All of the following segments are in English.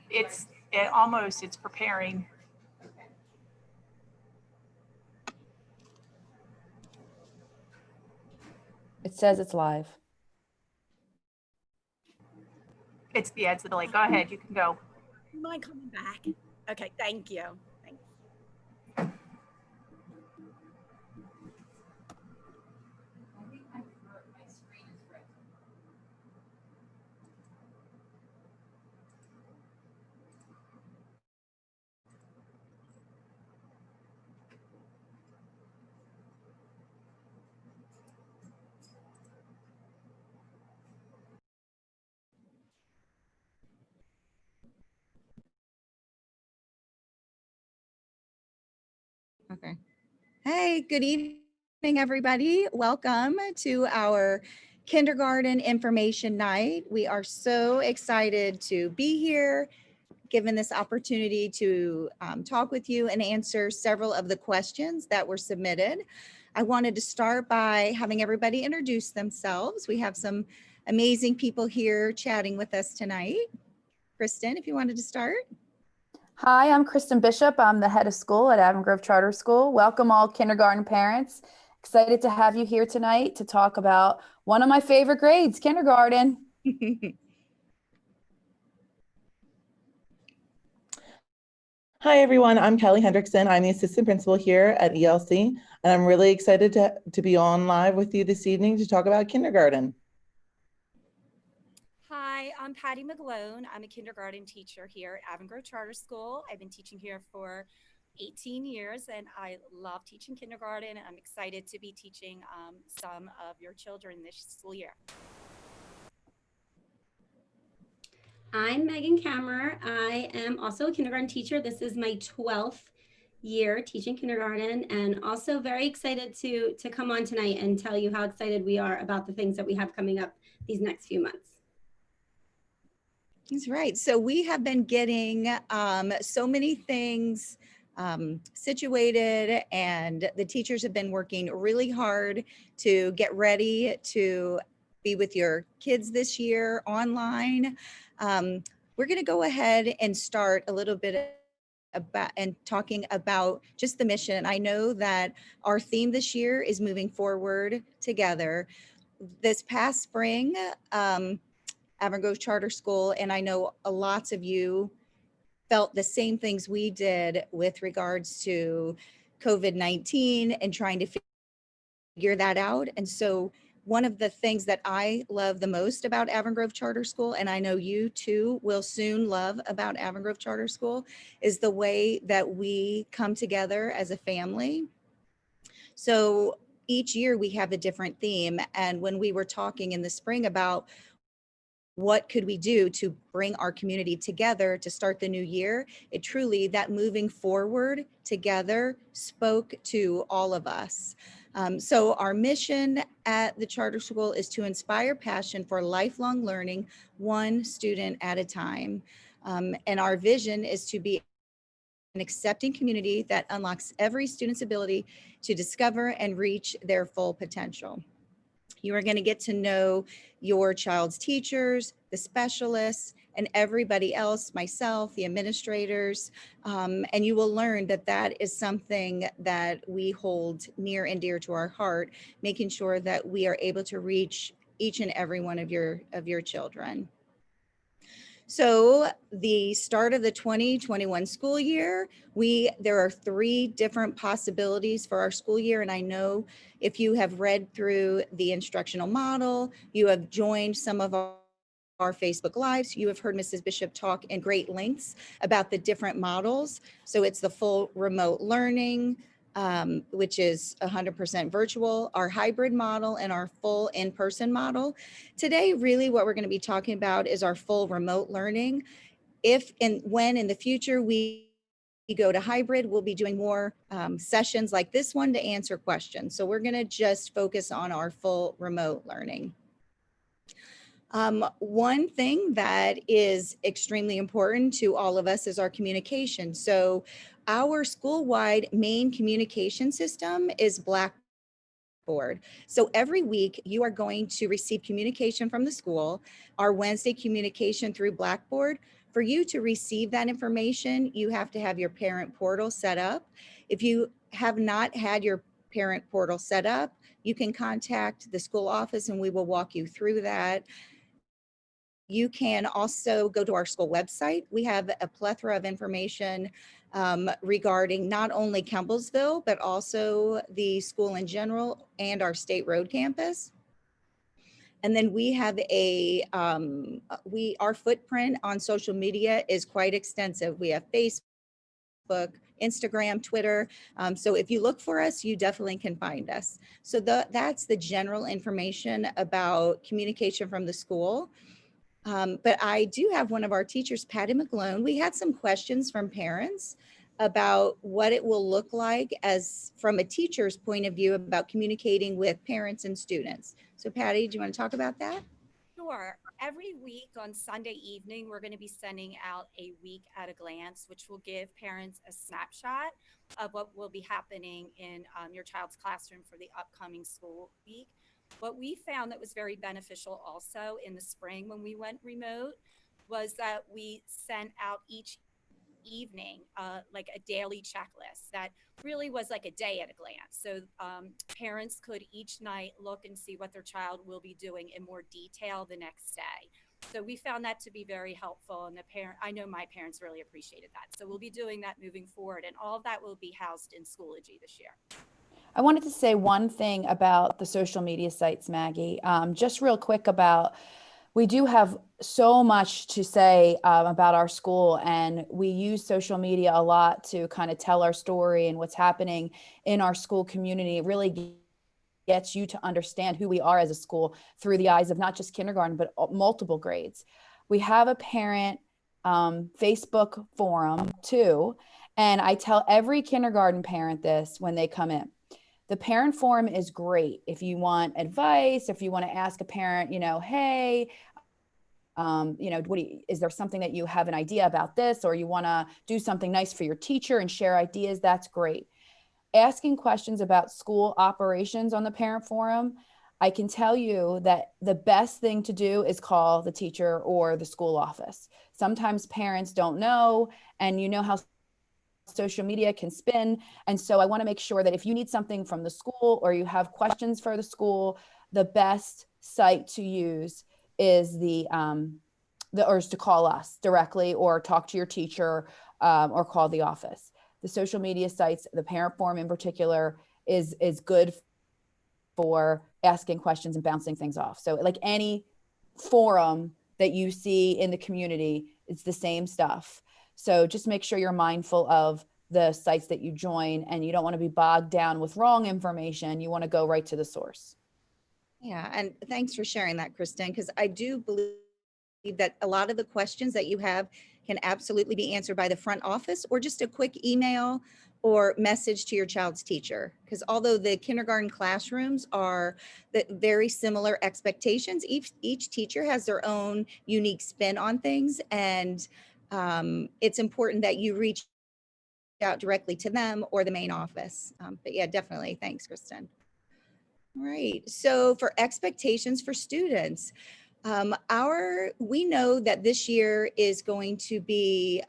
It's preparing. It says it's live. It's the delay. Go ahead, you can go. Am I coming back? Okay, thank you. Thanks. Okay. Hey, good evening, everybody. Welcome to our kindergarten information night. We are so excited to be here, given this opportunity to talk with you and answer several of the questions that were submitted. I wanted to start by having everybody introduce themselves. We have some amazing people here chatting with us tonight. Kristen, if you wanted to start. Hi, I'm Kristen Bishop. I'm the head of school at Avon Grove Charter School. Welcome all kindergarten parents. Excited to have you here tonight to talk about one of my favorite grades, kindergarten. Hi, everyone. I'm Kelly Hendrickson. I'm the assistant principal here at ELC, and I'm really excited to be on live with you this evening to talk about kindergarten. Hi, I'm Patty McGlone. I'm a kindergarten teacher here at Avon Grove Charter School. I've been teaching here for 18 years and I love teaching kindergarten. I'm excited to be teaching some of your children this school year. I'm Megan Kammer. I am also a kindergarten teacher. This is my 12th year teaching kindergarten and also very excited to come on tonight and tell you how excited we are about the things that we have coming up these next few months. That's right. So we have been getting so many things situated, and the teachers have been working really hard to get ready to be with your kids this year online. We're going to go ahead and start a little bit about and talking about just the mission. I know that our theme this year is moving forward together. This past spring, Avon Grove Charter School, and I know lots of you felt the same things we did with regards to COVID-19 and trying to figure that out. And so one of the things that I love the most about Avon Grove Charter School, and I know you too will soon love about Avon Grove Charter School, is the way that we come together as a family. So each year we have a different theme. And when we were talking in the spring about what could we do to bring our community together to start the new year, it truly, that moving forward together spoke to all of us. So our mission at the charter school is to inspire passion for lifelong learning, one student at a time. And our vision is to be an accepting community that unlocks every student's ability to discover and reach their full potential. You are going to get to know your child's teachers, the specialists, and everybody else, myself, the administrators, and you will learn that that is something that we hold near and dear to our heart, making sure that we are able to reach each and every one of your children. So the start of the 2021 school year, there are 3 different possibilities for our school year. And I know if you have read through the instructional model, you have joined some of our Facebook Lives, you have heard Mrs. Bishop talk in great lengths about the different models. So it's the full remote learning, which is 100% virtual, our hybrid model, and our full in-person model. Today, really what we're going to be talking about is our full remote learning. If and when in the future we go to hybrid, we'll be doing more sessions like this one to answer questions. So we're going to just focus on our full remote learning. One thing that is extremely important to all of us is our communication. So our school-wide main communication system is Blackboard. So every week you are going to receive communication from the school, our Wednesday communication through Blackboard. For you to receive that information, you have to have your parent portal set up. If you have not had your parent portal set up, you can contact the school office and we will walk you through that. You can also go to our school website. We have a plethora of information regarding not only Campbellsville, but also the school in general and our State Road campus. And then we have our footprint on social media is quite extensive. We have Facebook, Instagram, Twitter. So if you look for us, you definitely can find us. So that's the general information about communication from the school. But I do have one of our teachers, Patty McGlone. We had some questions from parents about what it will look like as from a teacher's point of view about communicating with parents and students. So Patty, do you want to talk about that? Sure. Every week on Sunday evening, we're going to be sending out a week at a glance, which will give parents a snapshot of what will be happening in your child's classroom for the upcoming school week. What we found that was very beneficial also in the spring when we went remote was that we sent out each evening like a daily checklist that really was like a day at a glance. So parents could each night look and see what their child will be doing in more detail the next day. So we found that to be very helpful, and I know my parents really appreciated that. So we'll be doing that moving forward, and all of that will be housed in Schoology this year. I wanted to say one thing about the social media sites, Maggie, just real quick about, we do have so much to say about our school, and we use social media a lot to kind of tell our story and what's happening in our school community. It really gets you to understand who we are as a school through the eyes of not just kindergarten, but multiple grades. We have a parent Facebook forum too, and I tell every kindergarten parent this when they come in. The parent forum is great if you want advice, if you want to ask a parent, hey, is there something that you have an idea about this, or you want to do something nice for your teacher and share ideas? That's great. Asking questions about school operations on the parent forum, I can tell you that the best thing to do is call the teacher or the school office. Sometimes parents don't know, and you know how social media can spin. And so I want to make sure that if you need something from the school or you have questions for the school, the best site to use is is to call us directly or talk to your teacher or call the office. The social media sites, the parent forum in particular, is good for asking questions and bouncing things off. So like any forum that you see in the community, it's the same stuff. So just make sure you're mindful of the sites that you join, and you don't want to be bogged down with wrong information. You want to go right to the source. Yeah, and thanks for sharing that, Kristen, because I do believe that a lot of the questions that you have can absolutely be answered by the front office or just a quick email or message to your child's teacher. Because although the kindergarten classrooms are very similar expectations, each teacher has their own unique spin on things, and it's important that you reach out directly to them or the main office. But yeah, definitely. Thanks, Kristen. All right. So for expectations for students, we know that this year is going to be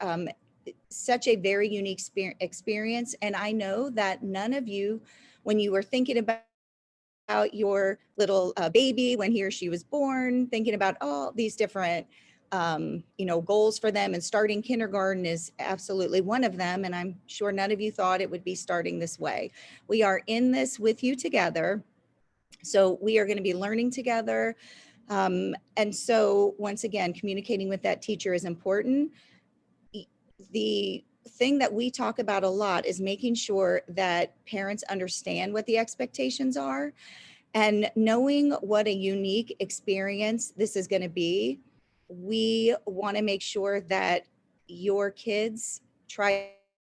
such a very unique experience. And I know that none of you, when you were thinking about your little baby, when he or she was born, thinking about all these different goals for them, and starting kindergarten is absolutely one of them. And I'm sure none of you thought it would be starting this way. We are in this with you together. So we are going to be learning together. And so once again, communicating with that teacher is important. The thing that we talk about a lot is making sure that parents understand what the expectations are, and knowing what a unique experience this is going to be. We want to make sure that your kids try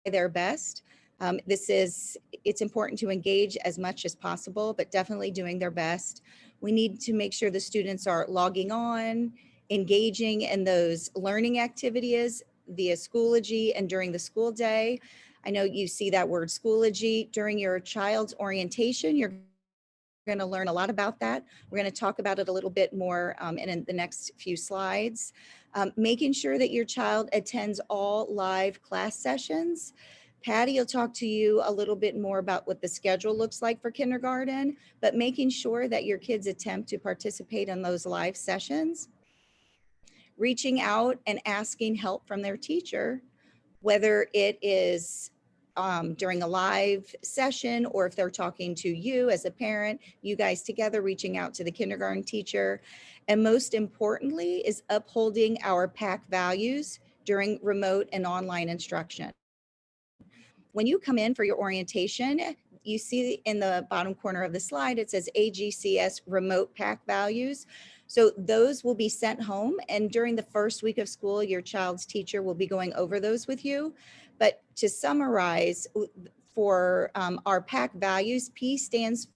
their best. It's important to engage as much as possible, but definitely doing their best. We need to make sure the students are logging on, engaging in those learning activities via Schoology and during the school day. I know you see that word Schoology during your child's orientation. You're going to learn a lot about that. We're going to talk about it a little bit more in the next few slides. Making sure that your child attends all live class sessions. Patty will talk to you a little bit more about what the schedule looks like for kindergarten, but making sure that your kids attempt to participate in those live sessions. Reaching out and asking help from their teacher, whether it is during a live session or if they're talking to you as a parent, you guys together reaching out to the kindergarten teacher. And most importantly is upholding our PAC values during remote and online instruction. When you come in for your orientation, you see in the bottom corner of the slide, it says AGCS remote PAC values. So those will be sent home, and during the first week of school, your child's teacher will be going over those with you. But to summarize, for our PAC values, P stands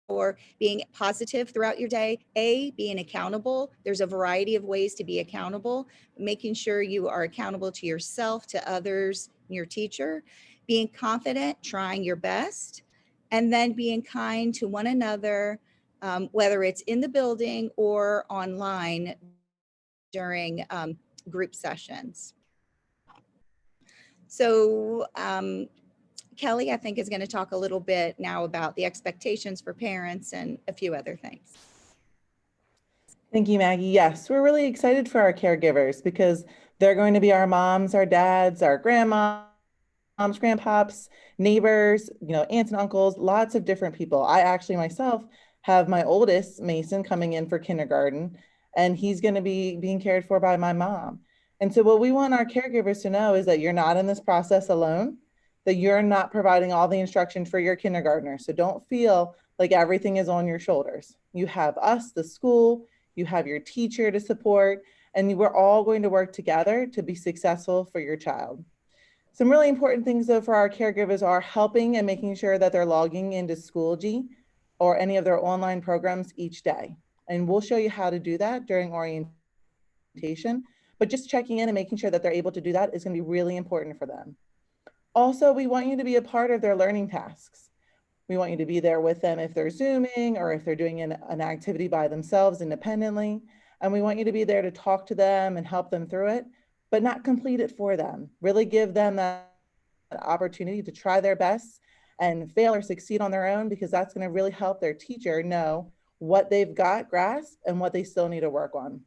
for being positive throughout your day. A, being accountable. There's a variety of ways to be accountable, making sure you are accountable to yourself, to others, your teacher. Being confident, trying your best, and then being kind to one another, whether it's in the building or online during group sessions. So Kelly, I think, is going to talk a little bit now about the expectations for parents and a few other things. Thank you, Maggie. Yes, we're really excited for our caregivers because they're going to be our moms, our dads, our grandmoms, grandpops, neighbors, aunts and uncles, lots of different people. I actually myself have my oldest, Mason, coming in for kindergarten, and he's going to be being cared for by my mom. And so what we want our caregivers to know is that you're not in this process alone, that you're not providing all the instruction for your kindergartner. So don't feel like everything is on your shoulders. You have us, the school, you have your teacher to support, and we're all going to work together to be successful for your child. Some really important things though for our caregivers are helping and making sure that they're logging into Schoology or any of their online programs each day. And we'll show you how to do that during orientation, but just checking in and making sure that they're able to do that is going to be really important for them. Also, we want you to be a part of their learning tasks. We want you to be there with them if they're Zooming or if they're doing an activity by themselves independently. And we want you to be there to talk to them and help them through it, but not complete it for them. Really give them that opportunity to try their best and fail or succeed on their own, because that's going to really help their teacher know what they've got grasped and what they still need to work on.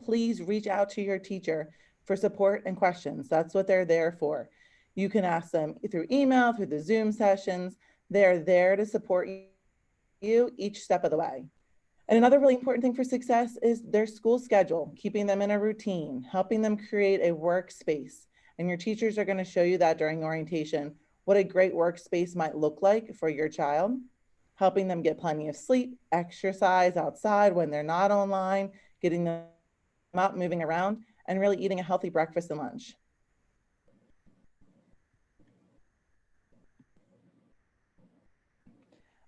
Please reach out to your teacher for support and questions. That's what they're there for. You can ask them through email, through the Zoom sessions. They're there to support you each step of the way. And another really important thing for success is their school schedule, keeping them in a routine, helping them create a workspace. And your teachers are going to show you that during orientation, what a great workspace might look like for your child, helping them get plenty of sleep, exercise outside when they're not online, getting them out, moving around, and really eating a healthy breakfast and lunch.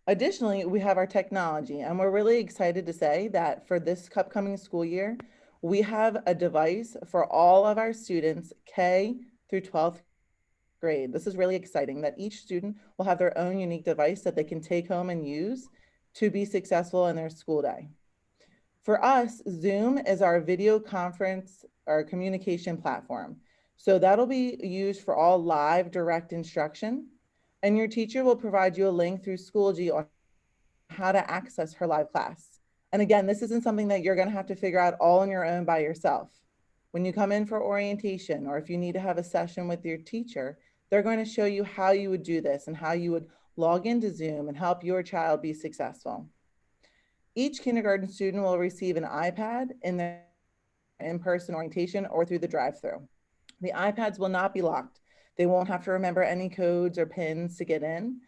Additionally, we have our technology, and we're really excited to say that for this upcoming school year, we have a device for all of our students, K through 12th grade. This is really exciting that each student will have their own unique device that they can take home and use to be successful in their school day. For us, Zoom is our video conference or communication platform. So that'll be used for all live direct instruction. And your teacher will provide you a link through Schoology on how to access her live class. And again, this isn't something that you're going to have to figure out all on your own by yourself. When you come in for orientation, or if you need to have a session with your teacher, they're going to show you how you would do this and how you would log into Zoom and help your child be successful. Each kindergarten student will receive an iPad in their in-person orientation or through the drive-through. The iPads will not be locked. They won't have to remember any codes or pins to get in,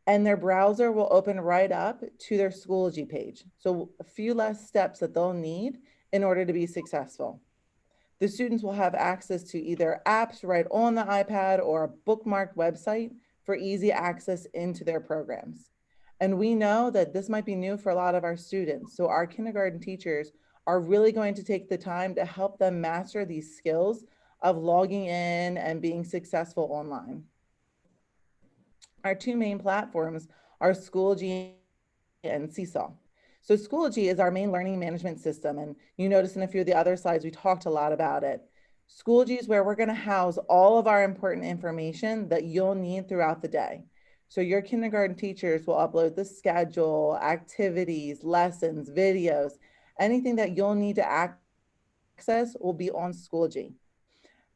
and their browser will open right up to their Schoology page. So a few less steps that they'll need in order to be successful. The students will have access to either apps right on the iPad or a bookmarked website for easy access into their programs. And we know that this might be new for a lot of our students. So our kindergarten teachers are really going to take the time to help them master these skills of logging in and being successful online. Our two main platforms are Schoology and Seesaw. So Schoology is our main learning management system, and you notice in a few of the other slides, we talked a lot about it. Schoology is where we're going to house all of our important information that you'll need throughout the day. So your kindergarten teachers will upload the schedule, activities, lessons, videos, anything that you'll need to access will be on Schoology.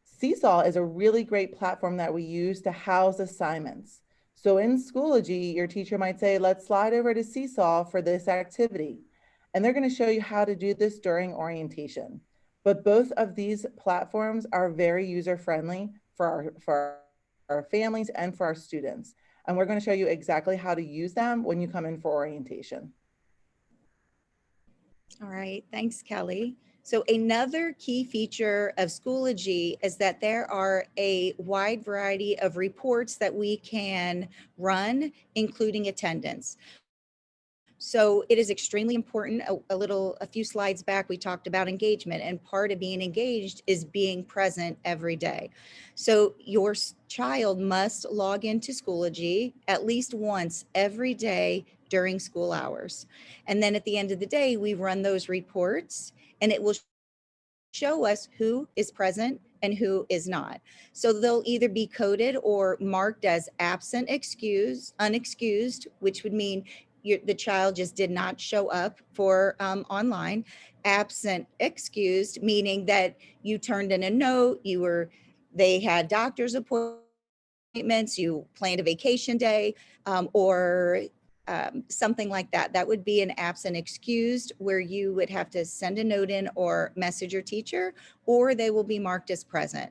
Seesaw is a really great platform that we use to house assignments. So in Schoology, your teacher might say, let's slide over to Seesaw for this activity. And they're going to show you how to do this during orientation. But both of these platforms are very user-friendly for our families and for our students. And we're going to show you exactly how to use them when you come in for orientation. All right, thanks, Kelly. So another key feature of Schoology is that there are a wide variety of reports that we can run, including attendance. So it is extremely important. A few slides back, we talked about engagement, and part of being engaged is being present every day. So your child must log into Schoology at least once every day during school hours. And then at the end of the day, we run those reports, and it will show us who is present and who is not. So they'll either be coded or marked as absent, unexcused, which would mean the child just did not show up for online. Absent excused, meaning that you turned in a note, they had doctor's appointments, you planned a vacation day, or something like that. That would be an absent excused, where you would have to send a note in or message your teacher, or they will be marked as present.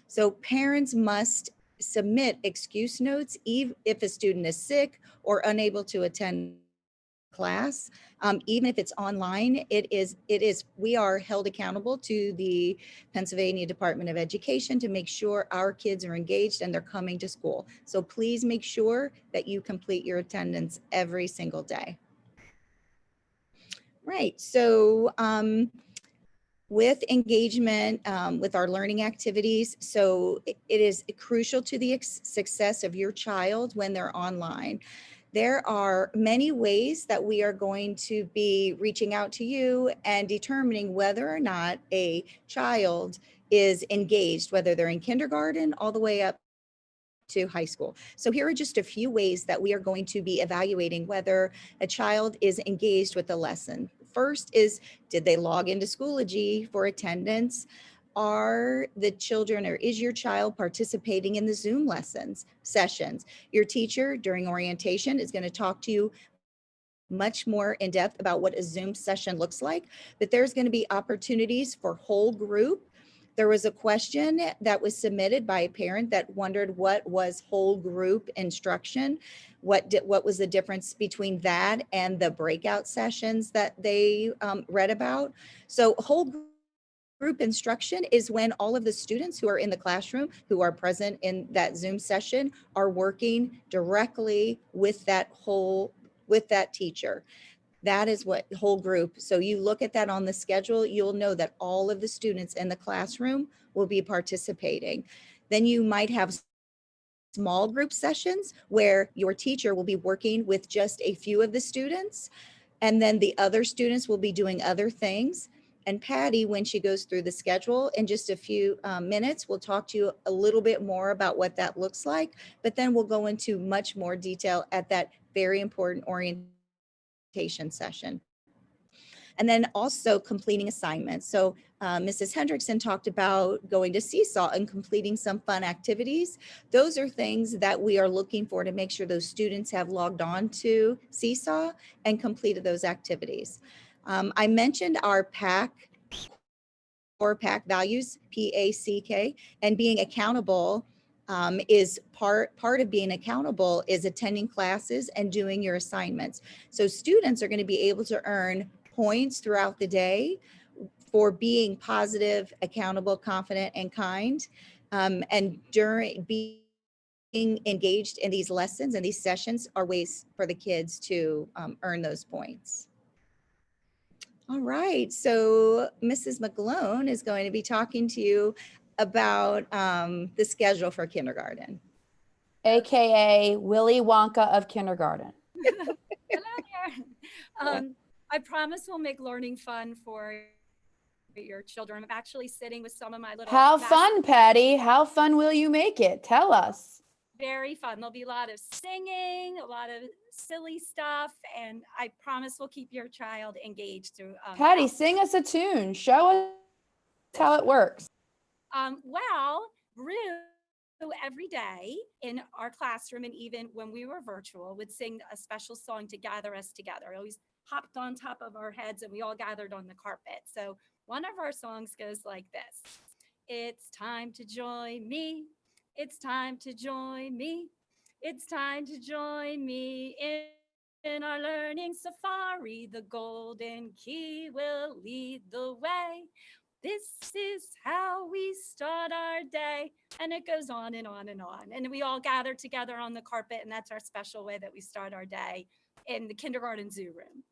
So parents must submit excuse notes if a student is sick or unable to attend class. Even if it's online, we are held accountable to the Pennsylvania Department of Education to make sure our kids are engaged and they're coming to school. So please make sure that you complete your attendance every single day. Right, so with engagement, with our learning activities, so it is crucial to the success of your child when they're online. There are many ways that we are going to be reaching out to you and determining whether or not a child is engaged, whether they're in kindergarten all the way up to high school. So here are just a few ways that we are going to be evaluating whether a child is engaged with the lesson. First is, did they log into Schoology for attendance? Are the children, or is your child participating in the Zoom sessions? Your teacher during orientation is going to talk to you much more in depth about what a Zoom session looks like, but there's going to be opportunities for whole group. There was a question that was submitted by a parent that wondered what was whole group instruction. What was the difference between that and the breakout sessions that they read about? So whole group instruction is when all of the students who are in the classroom, who are present in that Zoom session, are working directly with that teacher. That is what whole group. So you look at that on the schedule, you'll know that all of the students in the classroom will be participating. Then you might have small group sessions where your teacher will be working with just a few of the students, and then the other students will be doing other things. And Patty, when she goes through the schedule in just a few minutes, will talk to you a little bit more about what that looks like, but then we'll go into much more detail at that very important orientation session. And then also completing assignments. So Mrs. Hendrickson talked about going to Seesaw and completing some fun activities. Those are things that we are looking for to make sure those students have logged on to Seesaw and completed those activities. I mentioned our core PAC values, PACK, and being accountable is part of being accountable is attending classes and doing your assignments. So students are going to be able to earn points throughout the day for being positive, accountable, confident, and kind. And during being engaged in these lessons and these sessions are ways for the kids to earn those points. All right, so Mrs. McGlone is going to be talking to you about the schedule for kindergarten. AKA Willy Wonka of kindergarten. Hello there. I promise we'll make learning fun for your children. I'm actually sitting with some of my little How fun, Patty? How fun will you make it? Tell us. Very fun. There'll be a lot of singing, a lot of silly stuff, and I promise we'll keep your child engaged through. Patty, sing us a tune. Show us how it works. Well, Rue every day in our classroom, and even when we were virtual, would sing a special song to gather us together. It always hopped on top of our heads, and we all gathered on the carpet. So one of our songs goes like this: It's time to join me. It's time to join me. It's time to join me in our learning safari. The golden key will lead the way. This is how we start our day. And it goes on and on and on. And we all gather together on the carpet, and that's our special way that we start our day in the kindergarten zoo room.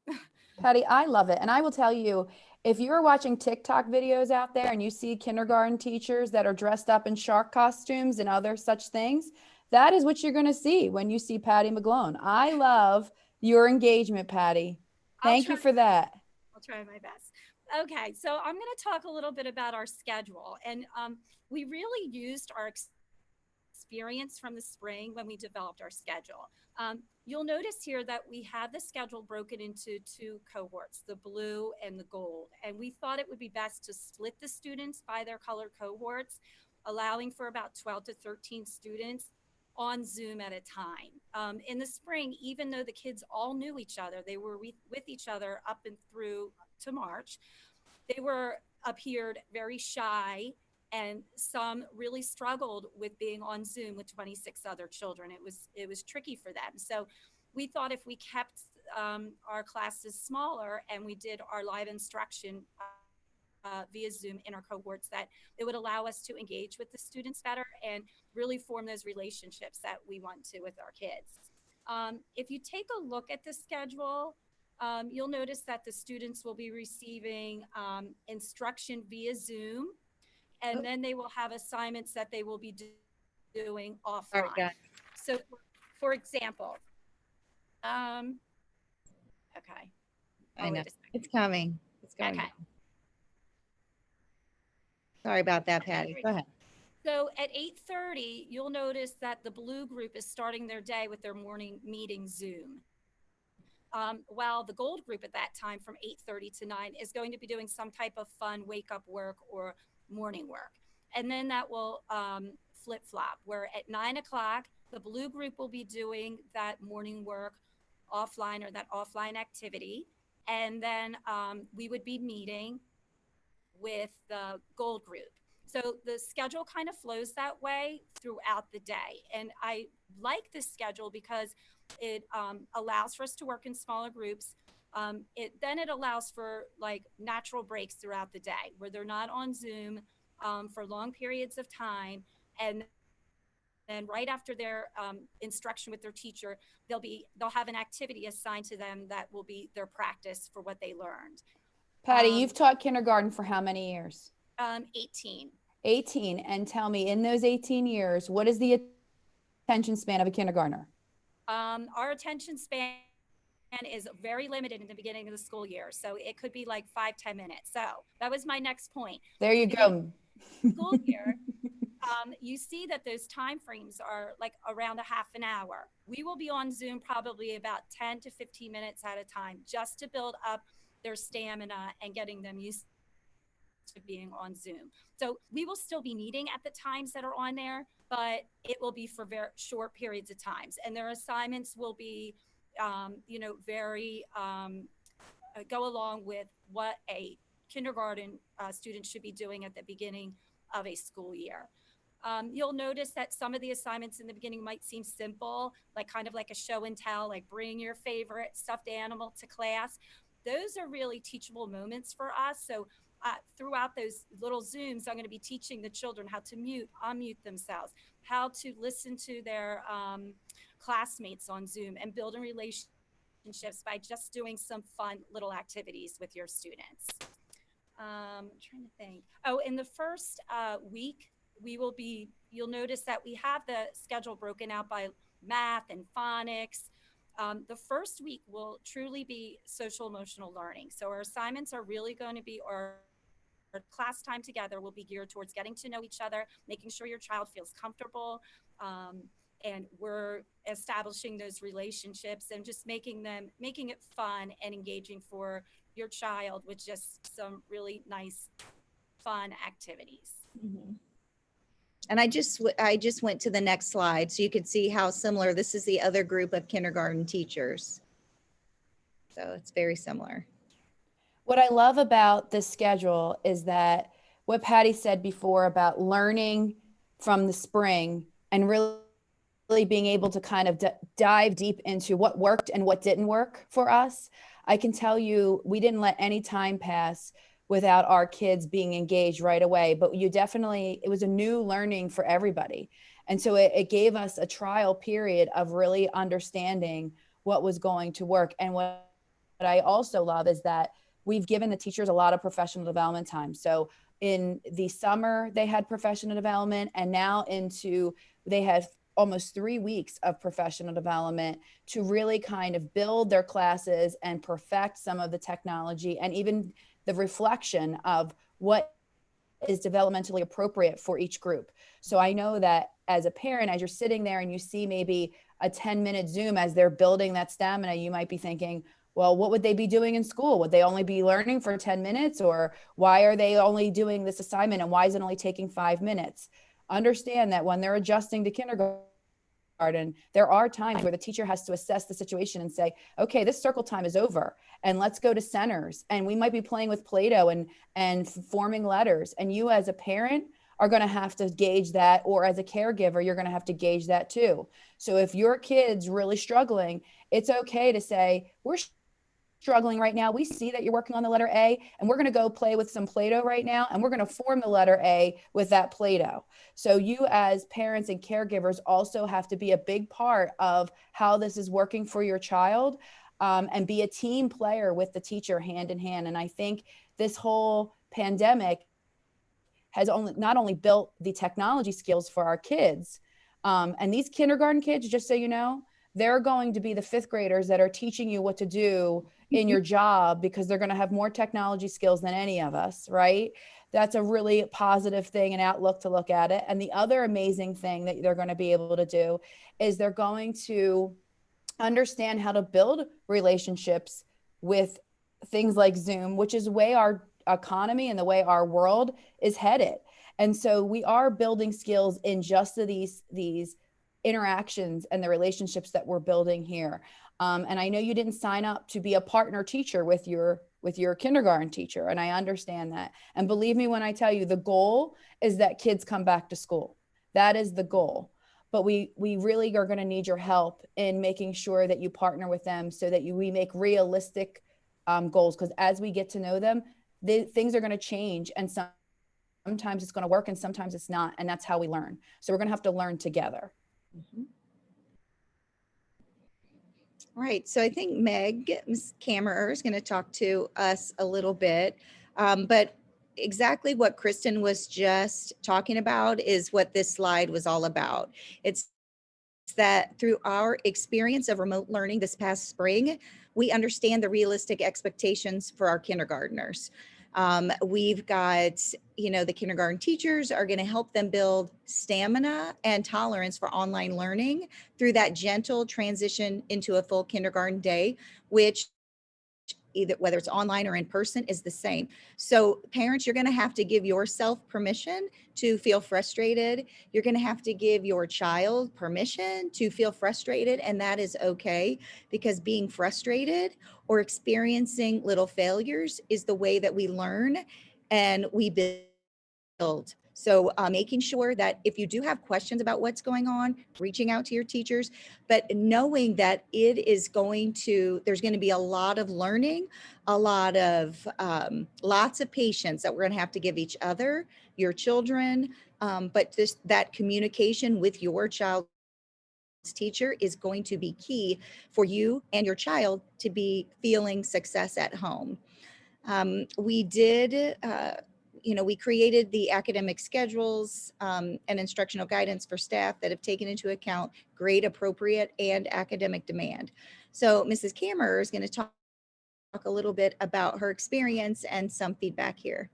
Patty, I love it. And I will tell you, if you're watching TikTok videos out there and you see kindergarten teachers that are dressed up in shark costumes and other such things, that is what you're going to see when you see Patty McGlone. I love your engagement, Patty. Thank you for that. I'll try my best. Okay, so I'm going to talk a little bit about our schedule. And we really used our experience from the spring when we developed our schedule. You'll notice here that we have the schedule broken into two cohorts, the blue and the gold. And we thought it would be best to split the students by their color cohorts, allowing for about 12 to 13 students on Zoom at a time. In the spring, even though the kids all knew each other, they were with each other up and through to March, they appeared very shy, and some really struggled with being on Zoom with 26 other children. It was tricky for them. So we thought if we kept our classes smaller and we did our live instruction via Zoom in our cohorts, that it would allow us to engage with the students better and really form those relationships that we want to with our kids. If you take a look at the schedule, you'll notice that the students will be receiving instruction via Zoom, and then they will have assignments that they will be doing offline. So for example, okay. I know. It's coming. It's going. Okay. Sorry about that, Patty. Go ahead. So at 8:30, you'll notice that the blue group is starting their day with their morning meeting Zoom. While the gold group at that time from 8:30 to 9 is going to be doing some type of fun wake up work or morning work. And then that will flip flop, where at 9 o'clock, the blue group will be doing that morning work offline, or that offline activity. And then we would be meeting with the gold group. So the schedule kind of flows that way throughout the day. And I like this schedule because it allows for us to work in smaller groups. Then it allows for like natural breaks throughout the day where they're not on Zoom for long periods of time. And then right after their instruction with their teacher, they'll have an activity assigned to them that will be their practice for what they learned. Patty, you've taught kindergarten for how many years? 18. 18. And tell me, in those 18 years, what is the attention span of a kindergartner? Our attention span is very limited in the beginning of the school year. So it could be like 5-10 minutes. So that was my next point. There you go. School year, you see that those time frames are like around a half an hour. We will be on Zoom probably about 10 to 15 minutes at a time, just to build up their stamina and getting them used to being on Zoom. So we will still be meeting at the times that are on there, but it will be for very short periods of times. And their assignments will be, very go along with what a kindergarten student should be doing at the beginning of a school year. You'll notice that some of the assignments in the beginning might seem simple, like kind of like a show and tell, like bring your favorite stuffed animal to class. Those are really teachable moments for us. So throughout those little Zooms, I'm going to be teaching the children how to mute, unmute themselves, how to listen to their classmates on Zoom, and building relationships by just doing some fun little activities with your students. I'm trying to think. Oh, in the first week, you'll notice that we have the schedule broken out by math and phonics. The first week will truly be social emotional learning. So our assignments are really going to be, or class time together will be geared towards getting to know each other, making sure your child feels comfortable. And we're establishing those relationships and just making it fun and engaging for your child with just some really nice, fun activities. Mm-hmm. And I just went to the next slide so you could see how similar this is. The other group of kindergarten teachers. So it's very similar. What I love about this schedule is that what Patty said before about learning from the spring and really being able to kind of dive deep into what worked and what didn't work for us. I can tell you, we didn't let any time pass without our kids being engaged right away, but it was a new learning for everybody. And so it gave us a trial period of really understanding what was going to work. And what I also love is that we've given the teachers a lot of professional development time. So in the summer, they had professional development, and now they had almost 3 weeks of professional development to really kind of build their classes and perfect some of the technology and even the reflection of what is developmentally appropriate for each group. So I know that as a parent, as you're sitting there and you see maybe a 10-minute Zoom as they're building that stamina, you might be thinking, well, what would they be doing in school? Would they only be learning for 10 minutes? Or why are they only doing this assignment? And why is it only taking 5 minutes? Understand that when they're adjusting to kindergarten, there are times where the teacher has to assess the situation and say, okay, this circle time is over and let's go to centers. And we might be playing with Play-Doh and forming letters. And you as a parent are going to have to gauge that, or as a caregiver, you're going to have to gauge that too. So if your kid's really struggling, it's okay to say, we're struggling right now. We see that you're working on the letter A, and we're going to go play with some Play-Doh right now, and we're going to form the letter A with that Play-Doh. So you as parents and caregivers also have to be a big part of how this is working for your child, and be a team player with the teacher hand in hand. And I think this whole pandemic has not only built the technology skills for our kids, and these kindergarten kids, just so you know, they're going to be the 5th graders that are teaching you what to do in your job, because they're going to have more technology skills than any of us, right? That's a really positive thing and outlook to look at it. And the other amazing thing that they're going to be able to do is they're going to understand how to build relationships with things like Zoom, which is the way our economy and the way our world is headed. And so we are building skills in just these interactions and the relationships that we're building here. And I know you didn't sign up to be a partner teacher with your kindergarten teacher, and I understand that. And believe me when I tell you, the goal is that kids come back to school. That is the goal. But we really are going to need your help in making sure that you partner with them so that we make realistic goals. Because as we get to know them, things are going to change, and sometimes it's going to work and sometimes it's not. And that's how we learn. So we're going to have to learn together. Mm-hmm. All right, so I think Ms. Kammerer is going to talk to us a little bit, but exactly what Kristen was just talking about is what this slide was all about. It's that through our experience of remote learning this past spring, we understand the realistic expectations for our kindergartners. We've got, the kindergarten teachers are going to help them build stamina and tolerance for online learning through that gentle transition into a full kindergarten day, which whether it's online or in person is the same. So parents, you're going to have to give yourself permission to feel frustrated. You're going to have to give your child permission to feel frustrated, and that is okay, because being frustrated or experiencing little failures is the way that we learn and we build. So making sure that if you do have questions about what's going on, reaching out to your teachers, but knowing that there's going to be a lot of learning, a lot of lots of patience that we're going to have to give each other, your children, but just that communication with your child's teacher is going to be key for you and your child to be feeling success at home. We did we created the academic schedules and instructional guidance for staff that have taken into account grade appropriate and academic demand. So Mrs. Kammerer is going to talk a little bit about her experience and some feedback here.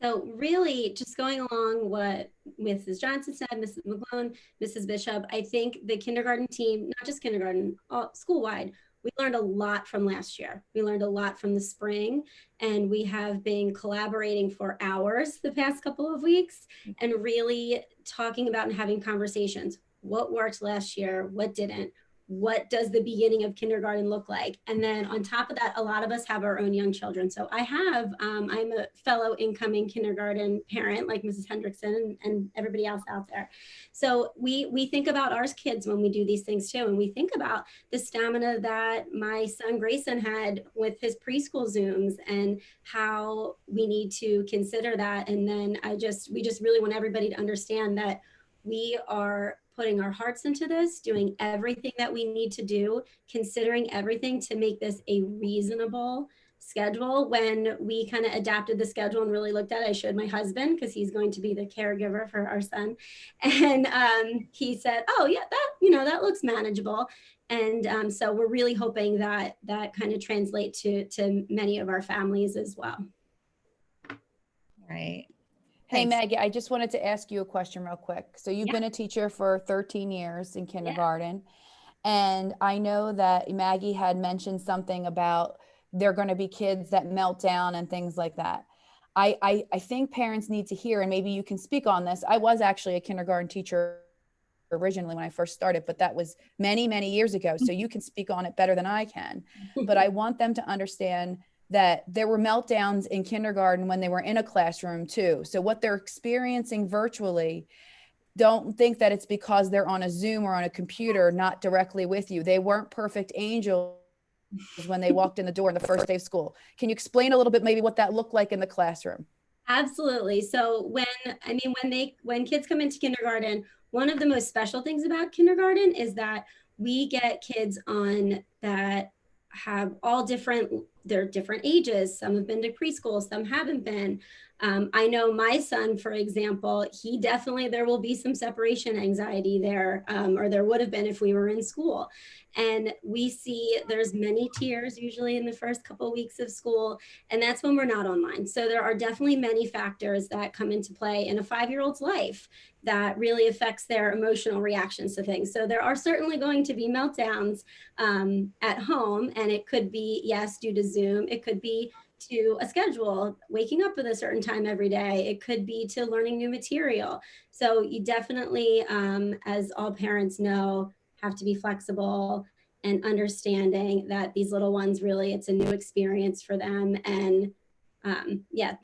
So really just going along what Mrs. Johnson said, Mrs. McGlone, Mrs. Bishop, I think the kindergarten team, not just kindergarten, all school-wide, we learned a lot from last year. We learned a lot from the spring, and we have been collaborating for hours the past couple of weeks and really talking about and having conversations. What worked last year? What didn't? What does the beginning of kindergarten look like? And then on top of that, a lot of us have our own young children. So I'm a fellow incoming kindergarten parent like Mrs. Hendrickson and everybody else out there. So we think about our kids when we do these things too. And we think about the stamina that my son Grayson had with his preschool Zooms and how we need to consider that. And then we just really want everybody to understand that we are putting our hearts into this, doing everything that we need to do, considering everything to make this a reasonable schedule. When we kind of adapted the schedule and really looked at it, I showed my husband because he's going to be the caregiver for our son. And he said, oh yeah, that looks manageable. And so we're really hoping that that kind of translates to many of our families as well. All right. Hey, Thanks. Maggie, I just wanted to ask you a question real quick. So you've been a teacher for 13 years in kindergarten. And I know that Maggie had mentioned something about there are going to be kids that melt down and things like that. I think parents need to hear, and maybe you can speak on this. I was actually a kindergarten teacher originally when I first started, but that was many, many years ago. So you can speak on it better than I can. But I want them to understand that there were meltdowns in kindergarten when they were in a classroom too. So what they're experiencing virtually, don't think that it's because they're on a Zoom or on a computer, not directly with you. They weren't perfect angels when they walked in the door on the first day of school. Can you explain a little bit maybe what that looked like in the classroom? Absolutely. So when kids come into kindergarten, one of the most special things about kindergarten is that we get kids on that have all they're different ages. Some have been to preschool, some haven't been. I know my son, for example, there will be some separation anxiety there, or there would have been if we were in school. And we see there's many tiers usually in the first couple of weeks of school, and that's when we're not online. So there are definitely many factors that come into play in a 5-year-old's life that really affects their emotional reactions to things. So there are certainly going to be meltdowns at home, and it could be, yes, due to Zoom. It could be to a schedule, waking up at a certain time every day. It could be to learning new material. So you definitely, as all parents know, have to be flexible and understanding that these little ones really, it's a new experience for them. And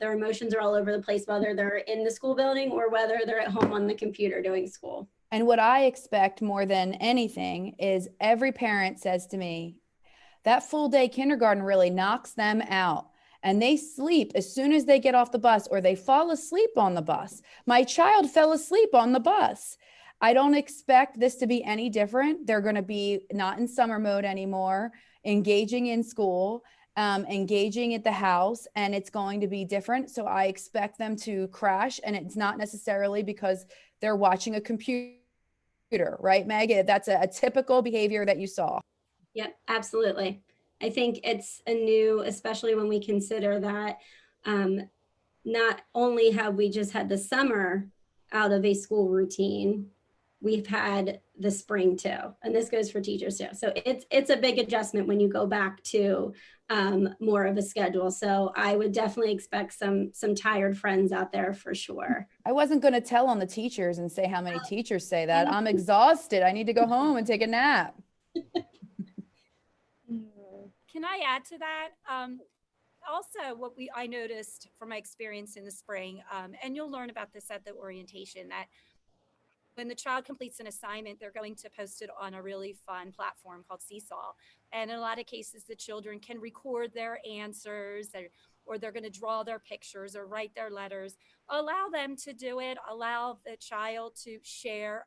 their emotions are all over the place, whether they're in the school building or whether they're at home on the computer doing school. And what I expect more than anything is every parent says to me, that full day kindergarten really knocks them out. And they sleep as soon as they get off the bus, or they fall asleep on the bus. My child fell asleep on the bus. I don't expect this to be any different. They're going to be not in summer mode anymore, engaging in school, engaging at the house, and it's going to be different. So I expect them to crash, and it's not necessarily because they're watching a computer, right, Meg? That's a typical behavior that you saw. Yep, absolutely. I think it's especially when we consider that not only have we just had the summer out of a school routine, we've had the spring too. And this goes for teachers too. So it's a big adjustment when you go back to more of a schedule. So I would definitely expect some tired friends out there for sure. I wasn't going to tell on the teachers and say how many teachers say that. I'm exhausted. I need to go home and take a nap. Can I add to that? Also, I noticed from my experience in the spring, and you'll learn about this at the orientation, that when the child completes an assignment, they're going to post it on a really fun platform called Seesaw. And in a lot of cases, the children can record their answers, or they're going to draw their pictures or write their letters. Allow them to do it. Allow the child to share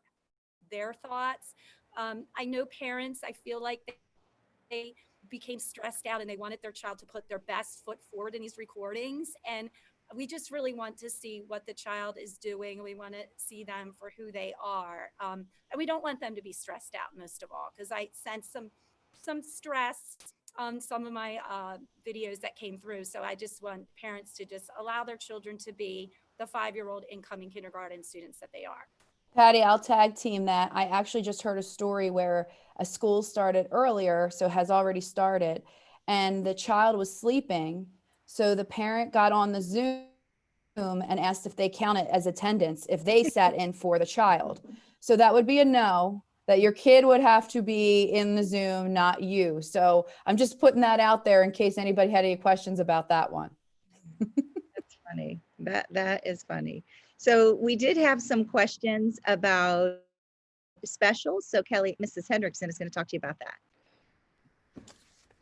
their thoughts. I know parents, I feel like they became stressed out and they wanted their child to put their best foot forward in these recordings. And we just really want to see what the child is doing. We want to see them for who they are. And we don't want them to be stressed out, most of all, because I sense some stress on some of my videos that came through. So I just want parents to just allow their children to be the 5-year-old incoming kindergarten students that they are. Patty, I'll tag team that. I actually just heard a story where a school started earlier, so has already started, and the child was sleeping. So the parent got on the Zoom and asked if they count it as attendance if they sat in for the child. So that would be a no, that your kid would have to be in the Zoom, not you. So I'm just putting that out there in case anybody had any questions about that one. That's funny. That is funny. So we did have some questions about specials. So Kelly, Mrs. Hendrickson is going to talk to you about that.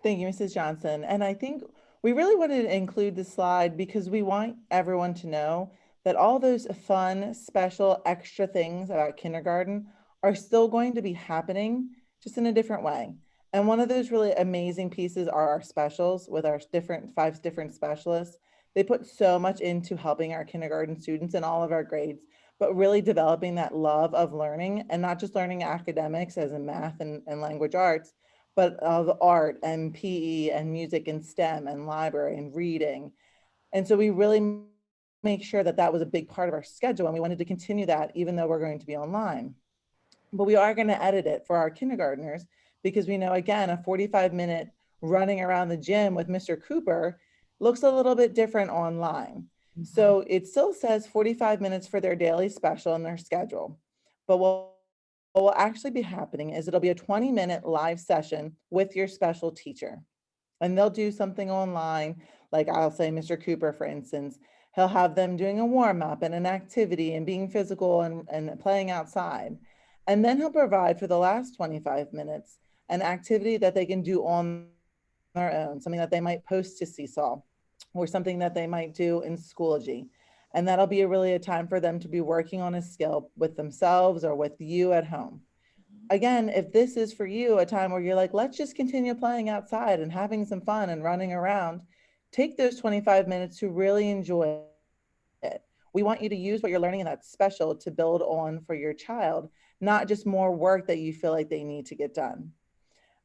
Thank you, Mrs. Johnson. And I think we really wanted to include the slide because we want everyone to know that all those fun, special, extra things about kindergarten are still going to be happening, just in a different way. And one of those really amazing pieces are our specials with our 5 different specialists. They put so much into helping our kindergarten students in all of our grades, but really developing that love of learning, and not just learning academics as in math and language arts, but of art and PE and music and STEM and library and reading. And so we really make sure that that was a big part of our schedule, and we wanted to continue that even though we're going to be online. But we are going to edit it for our kindergartners because we know, again, a 45-minute running around the gym with Mr. Cooper looks a little bit different online. So it still says 45 minutes for their daily special in their schedule. But what will actually be happening is it'll be a 20-minute live session with your special teacher. And they'll do something online, like I'll say Mr. Cooper, for instance, he'll have them doing a warm-up and an activity and being physical and playing outside. And then he'll provide for the last 25 minutes an activity that they can do on their own, something that they might post to Seesaw or something that they might do in Schoology. And that'll be really a time for them to be working on a skill with themselves or with you at home. Again, if this is for you a time where you're like, let's just continue playing outside and having some fun and running around, take those 25 minutes to really enjoy it. We want you to use what you're learning in that special to build on for your child, not just more work that you feel like they need to get done.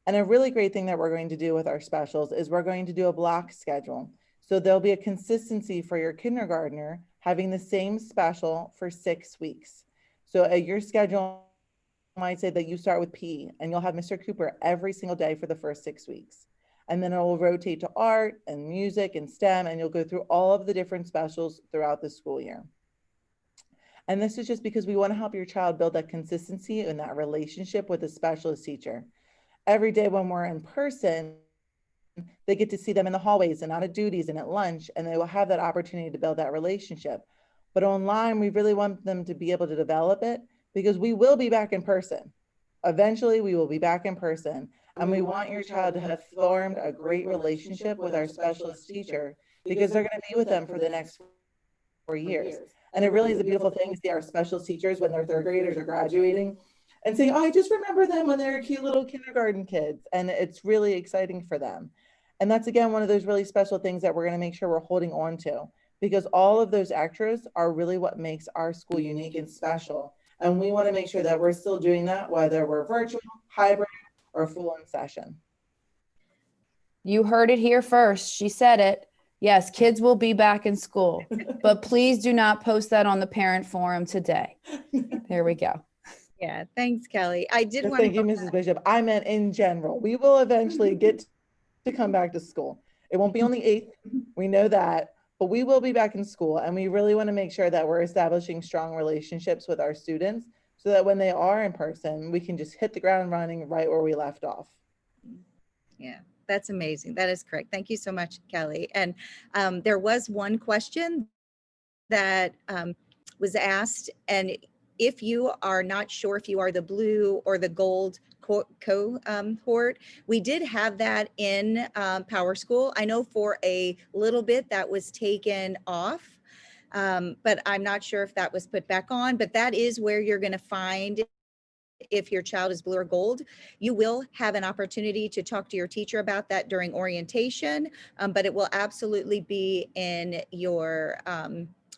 And a really great thing that we're going to do with our specials is we're going to do a block schedule. So there'll be a consistency for your kindergartner having the same special for 6 weeks. So your schedule might say that you start with PE and you'll have Mr. Cooper every single day for the first 6 weeks. And then it will rotate to art and music and STEM, and you'll go through all of the different specials throughout the school year. And this is just because we want to help your child build that consistency and that relationship with a specialist teacher. Every day when we're in person, they get to see them in the hallways and out of duties and at lunch, and they will have that opportunity to build that relationship. But online, we really want them to be able to develop it because we will be back in person. Eventually, we will be back in person. And we want your child to have formed a great relationship with our specialist teacher because they're going to be with them for the next 4 years. And it really is a beautiful thing to see our specialist teachers when their 3rd graders are graduating and saying, oh, I just remember them when they were cute little kindergarten kids. And it's really exciting for them. And that's, again, one of those really special things that we're going to make sure we're holding on to, because all of those extras are really what makes our school unique and special. And we want to make sure that we're still doing that, whether we're virtual, hybrid, or full in session. You heard it here first. She said it. Yes, kids will be back in school, but please do not post that on the parent forum today. There we go. Yeah, thanks, Kelly. I did want Thank you, Mrs. Bishop. I meant in general. We will eventually get to come back to school. It won't be on the 8th. We know that, but we will be back in school. And we really want to make sure that we're establishing strong relationships with our students so that when they are in person, we can just hit the ground running right where we left off. Yeah, that's amazing. That is correct. Thank you so much, Kelly. And there was one question that was asked, and if you are not sure if you are the blue or the gold cohort, we did have that in Power School. I know for a little bit that was taken off, but I'm not sure if that was put back on, but that is where you're going to find if your child is blue or gold. You will have an opportunity to talk to your teacher about that during orientation, but it will absolutely be in your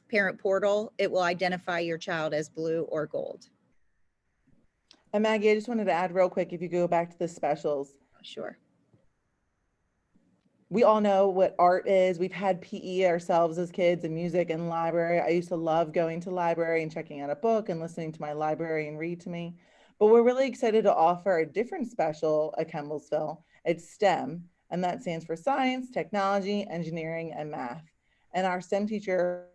parent portal. It will identify your child as blue or gold. And Maggie, I just wanted to add real quick, if you go back to the specials, Sure. we all know what art is. We've had PE ourselves as kids, and music and library. I used to love going to library and checking out a book and listening to my librarian read to me. But we're really excited to offer a different special at Campbellsville. It's STEM, and that stands for science, technology, engineering, and math. And our STEM teacher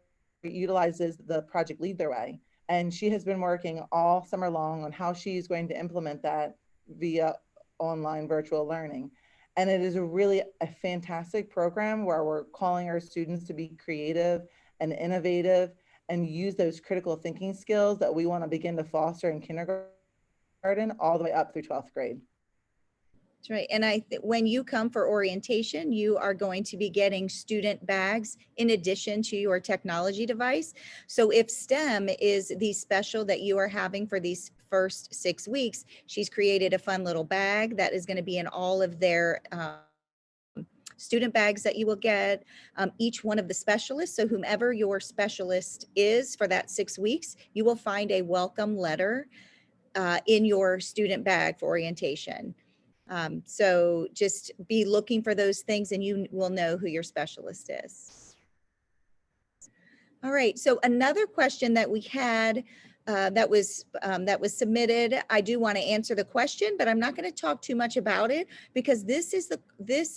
utilizes the Project Lead Their Way. And she has been working all summer long on how she's going to implement that via online virtual learning. And it is really a fantastic program where we're calling our students to be creative and innovative and use those critical thinking skills that we want to begin to foster in kindergarten all the way up through 12th grade. That's right. And when you come for orientation, you are going to be getting student bags in addition to your technology device. So if STEM is the special that you are having for these first 6 weeks, she's created a fun little bag that is going to be in all of their student bags that you will get. Each one of the specialists, so whomever your specialist is for that 6 weeks, you will find a welcome letter in your student bag for orientation. So just be looking for those things and you will know who your specialist is. All right, so another question that we had that was submitted, I do want to answer the question, but I'm not going to talk too much about it because this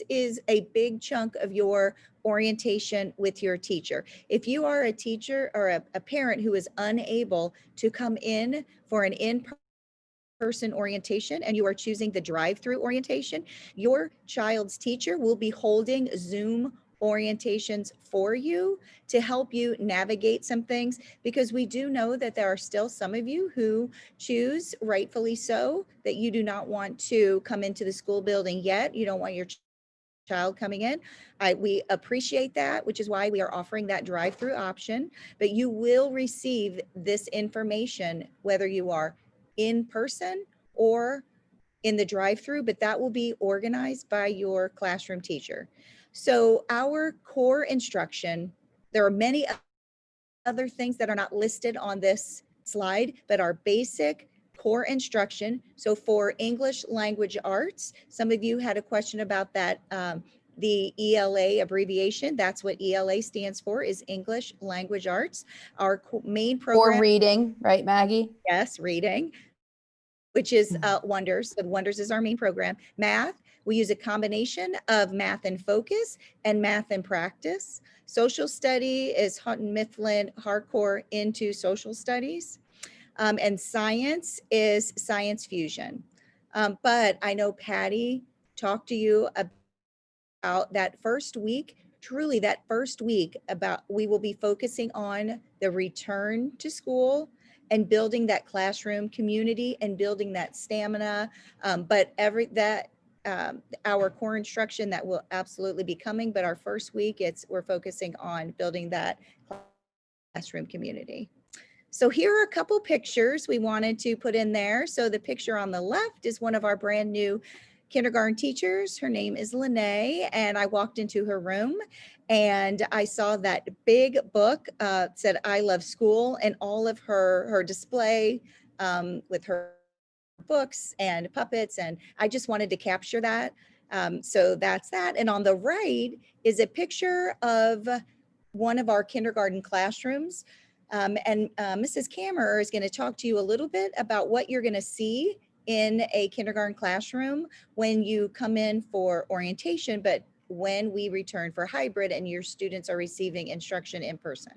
is a big chunk of your orientation with your teacher. If you are a teacher or a parent who is unable to come in for an in-person orientation and you are choosing the drive-through orientation, your child's teacher will be holding Zoom orientations for you to help you navigate some things, because we do know that there are still some of you who choose, rightfully so, that you do not want to come into the school building yet. You don't want your child coming in. We appreciate that, which is why we are offering that drive-through option, but you will receive this information whether you are in person or in the drive-through, but that will be organized by your classroom teacher. So our core instruction, there are many other things that are not listed on this slide, but our basic core instruction. So for English language arts, some of you had a question about that, the ELA abbreviation. That's what ELA stands for, is English language arts. Our main program. Or reading, right, Maggie? Yes, reading, which is Wonders. So Wonders is our main program. Math, we use a combination of math and focus and math and practice. Social study is Houghton Mifflin hardcore into social studies. And science is science fusion. But I know Patty talked to you about that first week, truly that first week, about we will be focusing on the return to school and building that classroom community and building that stamina. But our core instruction that will absolutely be coming, but our first week, we're focusing on building that classroom community. So here are a couple pictures we wanted to put in there. So the picture on the left is one of our brand new kindergarten teachers. Her name is Lene, and I walked into her room and I saw that big book said I love school, and all of her display with her books and puppets, and I just wanted to capture that. So that's that. And on the right is a picture of one of our kindergarten classrooms. And Mrs. Kammer is going to talk to you a little bit about what you're going to see in a kindergarten classroom when you come in for orientation, but when we return for hybrid and your students are receiving instruction in person.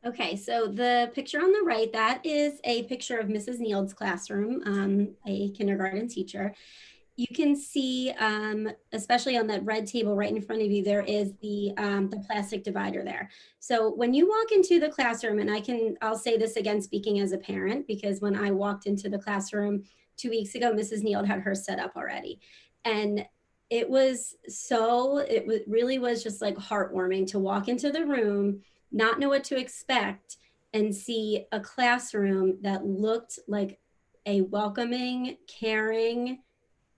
Okay, so the picture on the right, that is a picture of Mrs. Neeld's classroom, a kindergarten teacher. You can see, especially on that red table right in front of you, there is the plastic divider there. So when you walk into the classroom, and I'll say this again, speaking as a parent, because when I walked into the classroom 2 weeks ago, Mrs. Neeld had her set up already. And it really was just like heartwarming to walk into the room, not know what to expect, and see a classroom that looked like a welcoming, caring,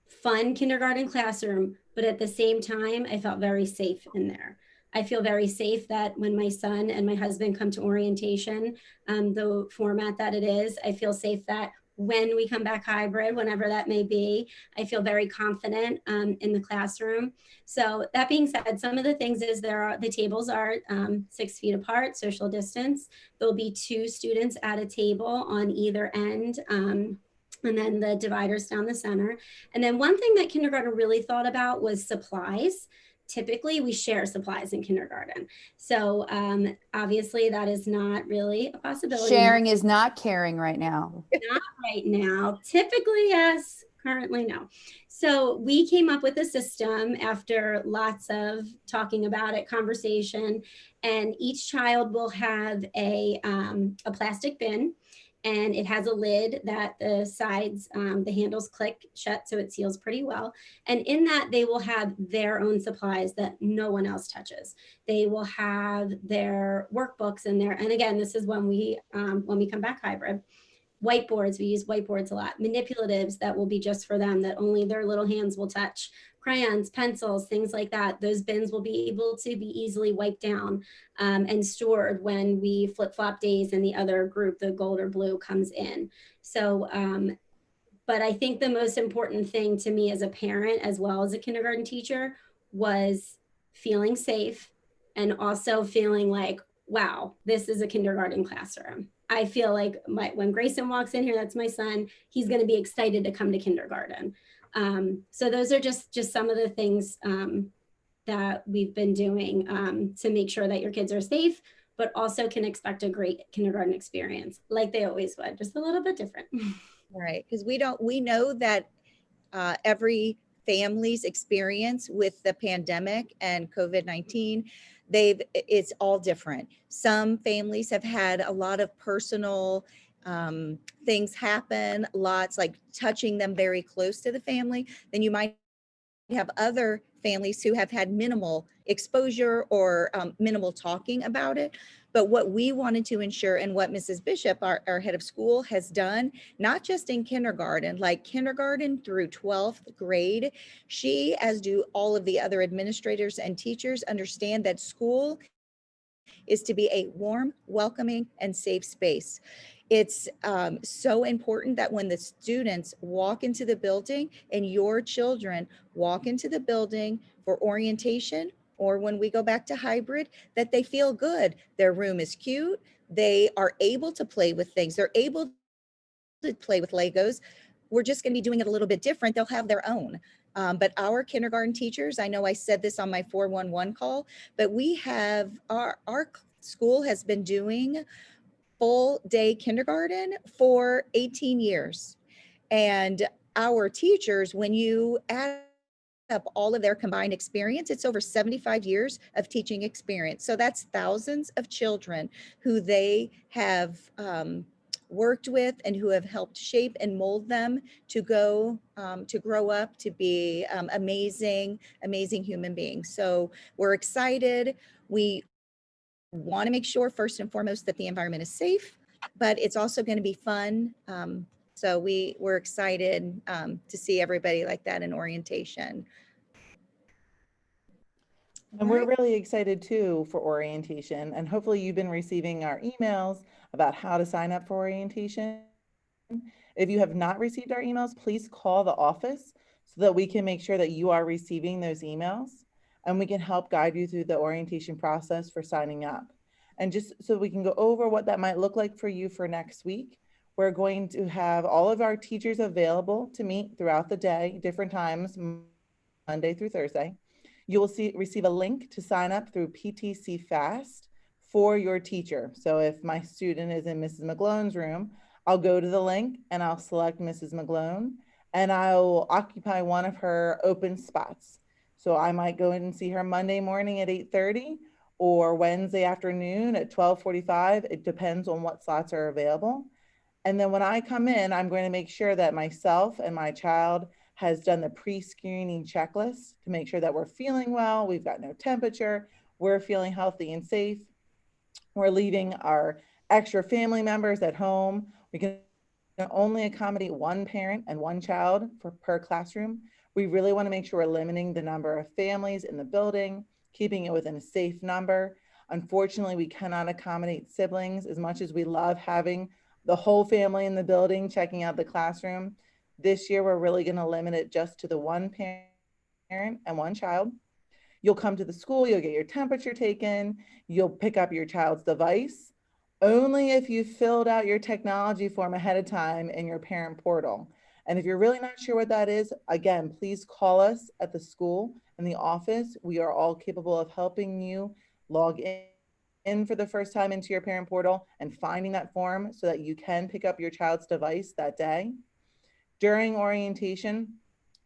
fun kindergarten classroom, but at the same time, I felt very safe in there. I feel very safe that when my son and my husband come to orientation, the format that it is, I feel safe that when we come back hybrid, whenever that may be, I feel very confident in the classroom. So that being said, some of the things is the tables are 6 feet apart, social distance. There'll be 2 students at a table on either end. And then the dividers down the center. And then one thing that kindergarten really thought about was supplies. Typically, we share supplies in kindergarten. So obviously, that is not really a possibility. Sharing is not caring right now. Not right now. Typically, yes. Currently, no. So we came up with a system after lots of talking about it, conversation, and each child will have a plastic bin. And it has a lid that the sides, the handles click shut so it seals pretty well. And in that, they will have their own supplies that no one else touches. They will have their workbooks in there. And again, this is when we come back hybrid. Whiteboards, we use whiteboards a lot. Manipulatives that will be just for them, that only their little hands will touch. Crayons, pencils, things like that. Those bins will be able to be easily wiped down and stored when we flip-flop days and the other group, the gold or blue, comes in. So, but I think the most important thing to me as a parent, as well as a kindergarten teacher, was feeling safe and also feeling like, wow, this is a kindergarten classroom. I feel like when Grayson walks in here, that's my son, he's going to be excited to come to kindergarten. So those are just some of the things that we've been doing to make sure that your kids are safe, but also can expect a great kindergarten experience like they always would, just a little bit different. Right, because we know that every family's experience with the pandemic and COVID-19, it's all different. Some families have had a lot of personal things happen, lots like touching them very close to the family. Then you might have other families who have had minimal exposure or minimal talking about it. But what we wanted to ensure, and what Mrs. Bishop, our head of school, has done, not just in kindergarten, like kindergarten through 12th grade, she, as do all of the other administrators and teachers, understand that school is to be a warm, welcoming, and safe space. It's so important that when the students walk into the building and your children walk into the building for orientation, or when we go back to hybrid, that they feel good. Their room is cute. They are able to play with things. They're able to play with Legos. We're just going to be doing it a little bit different. They'll have their own. But our kindergarten teachers, I know I said this on my 411 call, but we have, our school has been doing full day kindergarten for 18 years. And our teachers, when you add up all of their combined experience, it's over 75 years of teaching experience. So that's thousands of children who they have worked with and who have helped shape and mold them to go to grow up to be amazing human beings. So we're excited. We want to make sure first and foremost that the environment is safe, but it's also going to be fun. So we're excited to see everybody like that in orientation. And we're really excited too for orientation, and hopefully you've been receiving our emails about how to sign up for orientation. If you have not received our emails, please call the office so that we can make sure that you are receiving those emails, and we can help guide you through the orientation process for signing up. And just so we can go over what that might look like for you for next week, we're going to have all of our teachers available to meet throughout the day, different times, Monday through Thursday. You will receive a link to sign up through PTC Fast for your teacher. So if my student is in Mrs. McGlone's room, I'll go to the link and I'll select Mrs. McGlone, and I'll occupy one of her open spots. So I might go in and see her Monday morning at 8:30 or Wednesday afternoon at 12:45. It depends on what slots are available. And then when I come in, I'm going to make sure that myself and my child has done the pre-screening checklist to make sure that we're feeling well, we've got no temperature, we're feeling healthy and safe. We're leaving our extra family members at home. We can only accommodate one parent and one child per classroom. We really want to make sure we're limiting the number of families in the building, keeping it within a safe number. Unfortunately, we cannot accommodate siblings as much as we love having the whole family in the building checking out the classroom. This year, we're really going to limit it just to the one parent and one child. You'll come to the school, you'll get your temperature taken, you'll pick up your child's device, only if you filled out your technology form ahead of time in your parent portal. And if you're really not sure what that is, again, please call us at the school in the office. We are all capable of helping you log in for the first time into your parent portal and finding that form so that you can pick up your child's device that day. During orientation,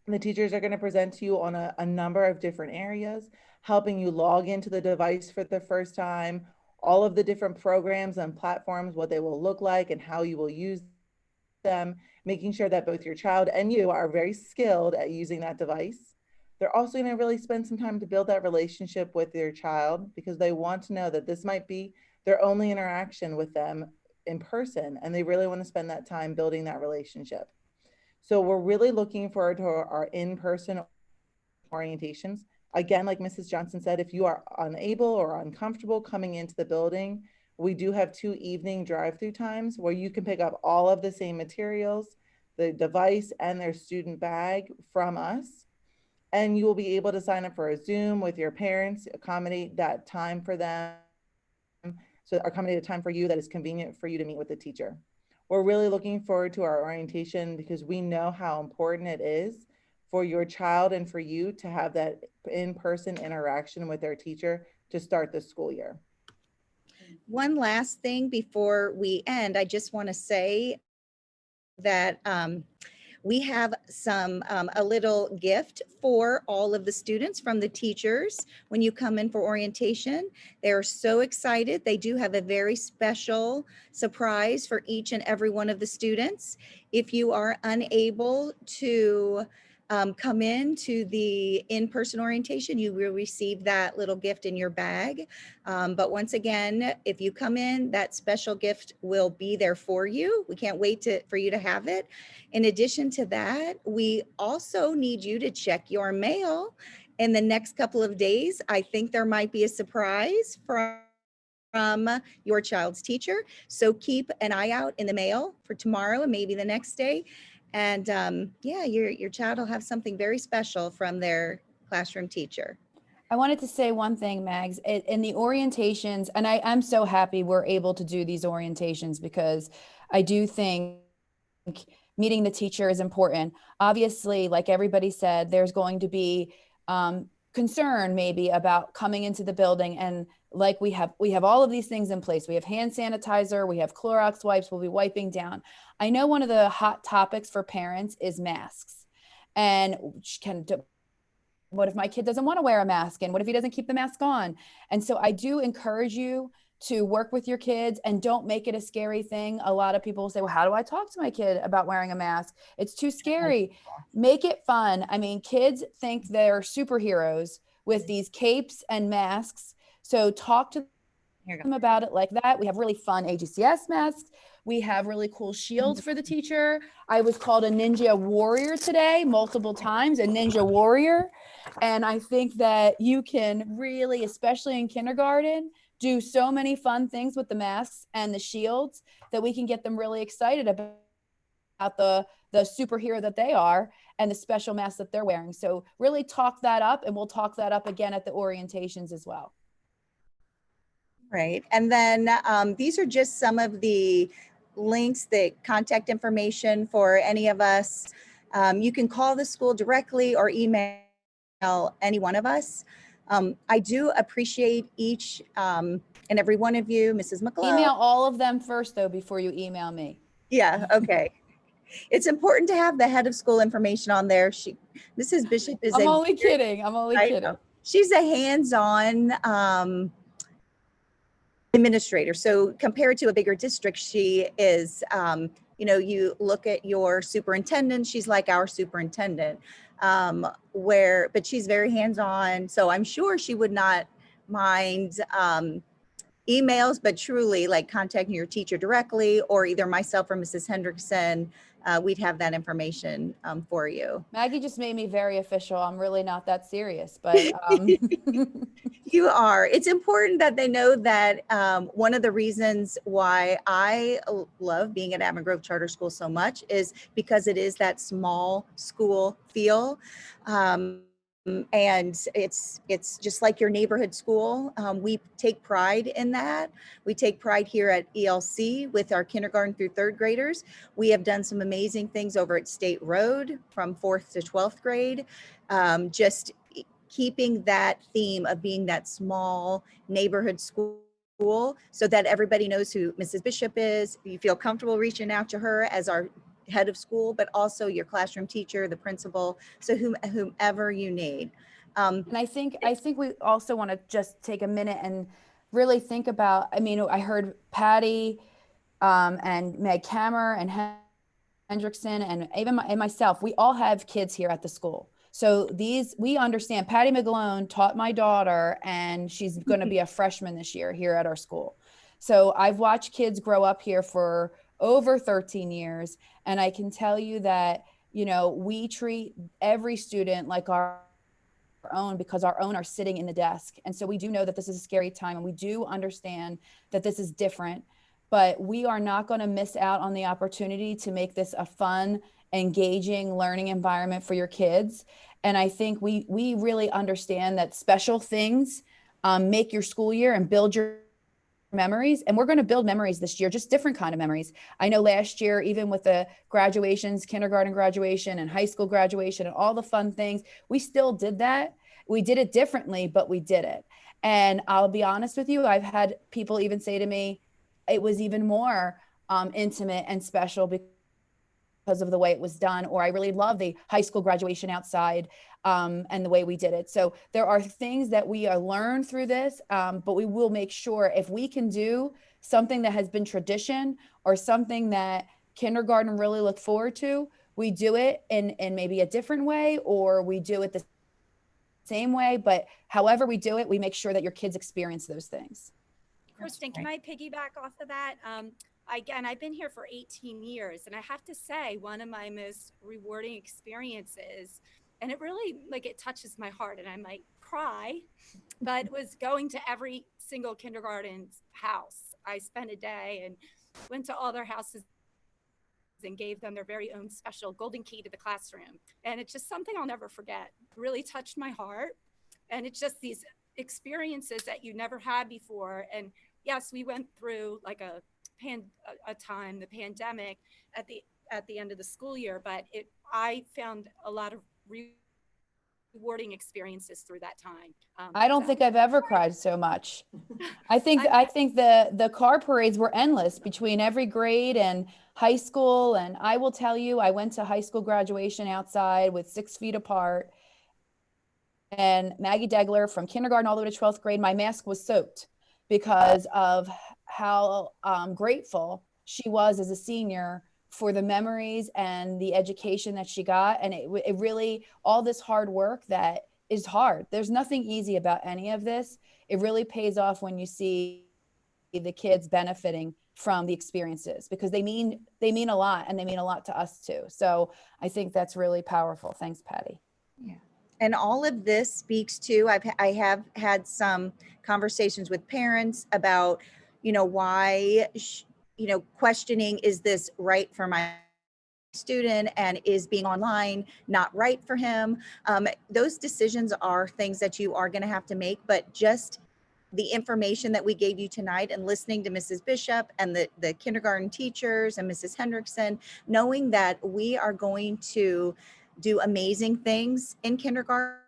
the teachers are going to present to you on a number of different areas, helping you log into the device for the first time, all of the different programs and platforms, what they will look like and how you will use them, making sure that both your child and you are very skilled at using that device. They're also going to really spend some time to build that relationship with your child because they want to know that this might be their only interaction with them in person, and they really want to spend that time building that relationship. So we're really looking forward to our in-person orientations. Again, like Mrs. Johnson said, if you are unable or uncomfortable coming into the building, we do have 2 evening drive-through times where you can pick up all of the same materials, the device and their student bag from us. And you will be able to sign up for a Zoom with your parents, accommodate that time for them. So accommodate a time for you that is convenient for you to meet with the teacher. We're really looking forward to our orientation because we know how important it is for your child and for you to have that in-person interaction with their teacher to start the school year. One last thing before we end, I just want to say that we have a little gift for all of the students from the teachers when you come in for orientation. They're so excited. They do have a very special surprise for each and every one of the students. If you are unable to come in to the in-person orientation, you will receive that little gift in your bag. But once again, if you come in, that special gift will be there for you. We can't wait for you to have it. In addition to that, we also need you to check your mail in the next couple of days. I think there might be a surprise from your child's teacher. So keep an eye out in the mail for tomorrow and maybe the next day. And yeah, your child will have something very special from their classroom teacher. I wanted to say one thing, Mags, in the orientations, and I'm so happy we're able to do these orientations because I do think meeting the teacher is important. Obviously, like everybody said, there's going to be concern maybe about coming into the building, and like we have all of these things in place. We have hand sanitizer, we have Clorox wipes, we'll be wiping down. I know one of the hot topics for parents is masks, and what if my kid doesn't want to wear a mask, and what if he doesn't keep the mask on? And so I do encourage you to work with your kids and don't make it a scary thing. A lot of people will say, well, how do I talk to my kid about wearing a mask? It's too scary. Make it fun. I mean, kids think they're superheroes with these capes and masks. So talk to them about it like that. We have really fun AGCS masks. We have really cool shields for the teacher. I was called a ninja warrior today multiple times, a ninja warrior. And I think that you can really, especially in kindergarten, do so many fun things with the masks and the shields that we can get them really excited about the superhero that they are and the special mask that they're wearing. So really talk that up, and we'll talk that up again at the orientations as well. Right. And then these are just some of the links, the contact information for any of us. You can call the school directly or email any one of us. I do appreciate each and every one of you, Mrs. McGlone. Email all of them first, though, before you email me. Yeah, okay. It's important to have the head of school information on there. Mrs. Bishop is I'm only kidding. I'm only kidding. She's a hands-on administrator. So compared to a bigger district, she is, you look at your superintendent, she's like our superintendent, but she's very hands-on. So I'm sure she would not mind emails, but truly like contacting your teacher directly, or either myself or Mrs. Hendrickson, we'd have that information for you. Maggie just made me very official. I'm really not that serious, but You are. It's important that they know that one of the reasons why I love being at Avon Grove Charter School so much is because it is that small school feel. And it's just like your neighborhood school. We take pride in that. We take pride here at ELC with our kindergarten through third graders. We have done some amazing things over at State Road from 4th to 12th grade. Just keeping that theme of being that small neighborhood school so that everybody knows who Mrs. Bishop is. You feel comfortable reaching out to her as our head of school, but also your classroom teacher, the principal, so whomever you need. And I think we also want to just take a minute and really think about, I mean, I heard Patty and Meg Kammer and Hendrickson and even myself, we all have kids here at the school. So we understand. Patty McGlone taught my daughter, and she's going to be a freshman this year here at our school. So I've watched kids grow up here for over 13 years. And I can tell you that, you know, we treat every student like our own because our own are sitting in the desk. And so we do know that this is a scary time, and we do understand that this is different, but we are not going to miss out on the opportunity to make this a fun, engaging learning environment for your kids. And I think we really understand that special things make your school year and build your memories. And we're going to build memories this year, just different kind of memories. I know last year, even with the graduations, kindergarten graduation and high school graduation and all the fun things, we still did that. We did it differently, but we did it. And I'll be honest with you, I've had people even say to me, it was even more intimate and special because of the way it was done, or I really love the high school graduation outside and the way we did it. So there are things that we learn through this, but we will make sure if we can do something that has been tradition or something that kindergarten really look forward to, we do it in maybe a different way, or we do it the same way, but however we do it, we make sure that your kids experience those things. Kristen, can I piggyback off of that? Again, I've been here for 18 years, and I have to say one of my most rewarding experiences, and it really, like, it touches my heart and I might cry, but was going to every single kindergarten's house. I spent a day and went to all their houses and gave them their very own special golden key to the classroom. And it's just something I'll never forget. It really touched my heart. And it's just these experiences that you never had before. And yes, we went through like a time, the pandemic at the end of the school year, but I found a lot of rewarding experiences through that time. I don't think I've ever cried so much. I think the car parades were endless between every grade and high school. And I will tell you, I went to high school graduation outside with 6 feet apart. And Maggie Degler, from kindergarten all the way to 12th grade, my mask was soaked because of how grateful she was as a senior for the memories and the education that she got. And it really, all this hard work that is hard. There's nothing easy about any of this. It really pays off when you see the kids benefiting from the experiences, because they mean a lot, and they mean a lot to us too. So I think that's really powerful. Thanks, Patty. Yeah. And all of this speaks to, I have had some conversations with parents about, why, questioning, is this right for my student, and is being online not right for him? Those decisions are things that you are going to have to make, but just the information that we gave you tonight, and listening to Mrs. Bishop and the kindergarten teachers and Mrs. Hendrickson, knowing that we are going to do amazing things in kindergarten.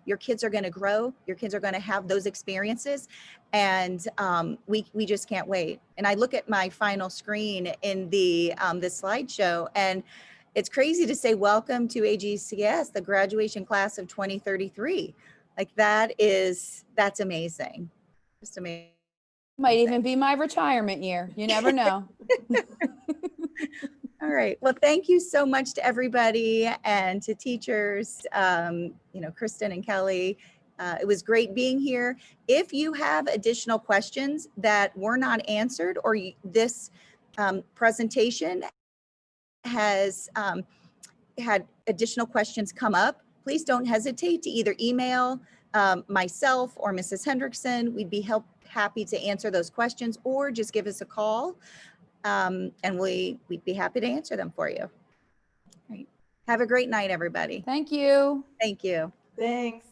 Your kids are going to grow. Your kids are going to have those experiences. And we just can't wait. And I look at my final screen in the slideshow, and it's crazy to say, welcome to AGCS, the graduation class of 2033. Like that's amazing. Just amazing. Might even be my retirement year. You never know. All right. Well, thank you so much to everybody, and to teachers, Kristen and Kelly. It was great being here. If you have additional questions that were not answered, or this presentation has had additional questions come up, please don't hesitate to either email myself or Mrs. Hendrickson. We'd be happy to answer those questions, or just give us a call, and we'd be happy to answer them for you. Right. Have a great night, everybody. Thank you. Thank you. Thanks.